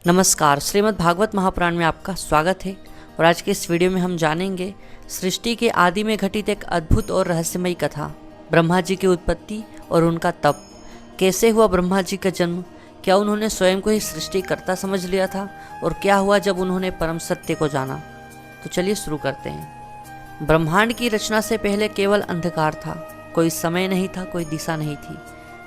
नमस्कार, श्रीमद् भागवत महापुराण में आपका स्वागत है। और आज के इस वीडियो में हम जानेंगे सृष्टि के आदि में घटित एक अद्भुत और रहस्यमयी कथा, ब्रह्मा जी की उत्पत्ति और उनका तप। कैसे हुआ ब्रह्मा जी का जन्म? क्या उन्होंने स्वयं को ही सृष्टिकर्ता समझ लिया था? और क्या हुआ जब उन्होंने परम सत्य को जाना? तो चलिए शुरू करते हैं। ब्रह्मांड की रचना से पहले केवल अंधकार था। कोई समय नहीं था, कोई दिशा नहीं थी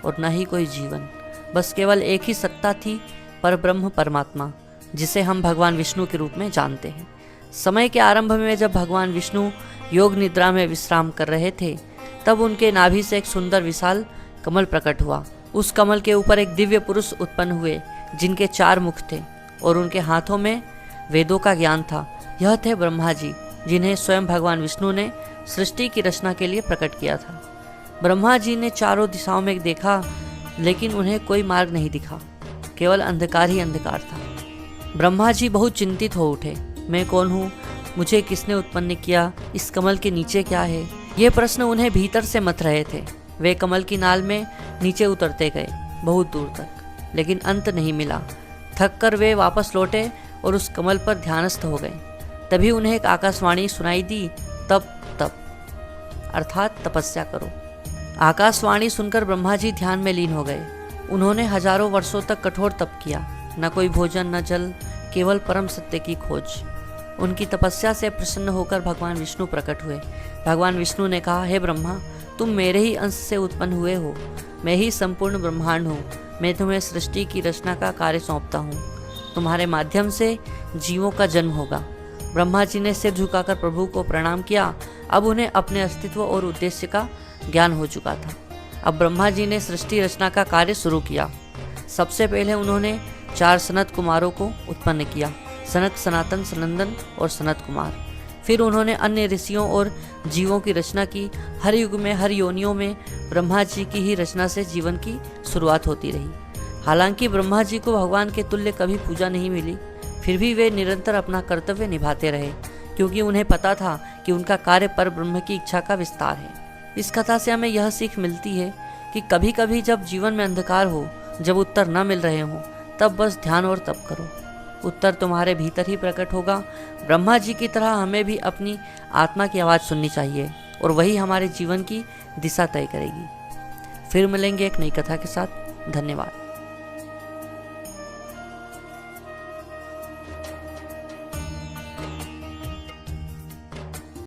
और न ही कोई जीवन। बस केवल एक ही सत्ता थी, पर ब्रह्म परमात्मा, जिसे हम भगवान विष्णु के रूप में जानते हैं। समय के आरंभ में जब भगवान विष्णु योग निद्रा में विश्राम कर रहे थे, तब उनके नाभि से एक सुंदर विशाल कमल प्रकट हुआ। उस कमल के ऊपर एक दिव्य पुरुष उत्पन्न हुए, जिनके 4 मुख थे और उनके हाथों में वेदों का ज्ञान था। यह थे ब्रह्मा जी, जिन्हें स्वयं भगवान विष्णु ने सृष्टि की रचना के लिए प्रकट किया था। ब्रह्मा जी ने चारों दिशाओं में देखा, लेकिन उन्हें कोई मार्ग नहीं दिखा, केवल अंधकार ही अंधकार था। ब्रह्मा जी बहुत चिंतित हो उठे। मैं कौन हूँ? मुझे किसने उत्पन्न किया? इस कमल के नीचे क्या है? ये प्रश्न उन्हें भीतर से मथ रहे थे। वे कमल की नाल में नीचे उतरते गए बहुत दूर तक, लेकिन अंत नहीं मिला। थक कर वे वापस लौटे और उस कमल पर ध्यानस्थ हो गए। तभी उन्हें एक आकाशवाणी सुनाई दी, तप अर्थात तपस्या करो। आकाशवाणी सुनकर ब्रह्मा जी ध्यान में लीन हो गए। उन्होंने हजारों वर्षों तक कठोर तप किया, न कोई भोजन न जल, केवल परम सत्य की खोज। उनकी तपस्या से प्रसन्न होकर भगवान विष्णु प्रकट हुए। भगवान विष्णु ने कहा, हे ब्रह्मा, तुम मेरे ही अंश से उत्पन्न हुए हो। मैं ही संपूर्ण ब्रह्मांड हूँ। मैं तुम्हें सृष्टि की रचना का कार्य सौंपता हूँ। तुम्हारे माध्यम से जीवों का जन्म होगा। ब्रह्मा जी ने सिर झुकाकर प्रभु को प्रणाम किया। अब उन्हें अपने अस्तित्व और उद्देश्य का ज्ञान हो चुका था। अब ब्रह्मा जी ने सृष्टि रचना का कार्य शुरू किया। सबसे पहले उन्होंने 4 सनत कुमारों को उत्पन्न किया, सनक, सनातन, सनंदन और सनत कुमार। फिर उन्होंने अन्य ऋषियों और जीवों की रचना की। हर युग में, हर योनियों में ब्रह्मा जी की ही रचना से जीवन की शुरुआत होती रही। हालांकि ब्रह्मा जी को भगवान के तुल्य कभी पूजा नहीं मिली, फिर भी वे निरंतर अपना कर्तव्य निभाते रहे, क्योंकि उन्हें पता था कि उनका कार्य पर ब्रह्म की इच्छा का विस्तार है। इस कथा से हमें यह सीख मिलती है कि कभी कभी जब जीवन में अंधकार हो, जब उत्तर न मिल रहे हों, तब बस ध्यान और तप करो। उत्तर तुम्हारे भीतर ही प्रकट होगा। ब्रह्मा जी की तरह हमें भी अपनी आत्मा की आवाज़ सुननी चाहिए, और वही हमारे जीवन की दिशा तय करेगी। फिर मिलेंगे एक नई कथा के साथ। धन्यवाद।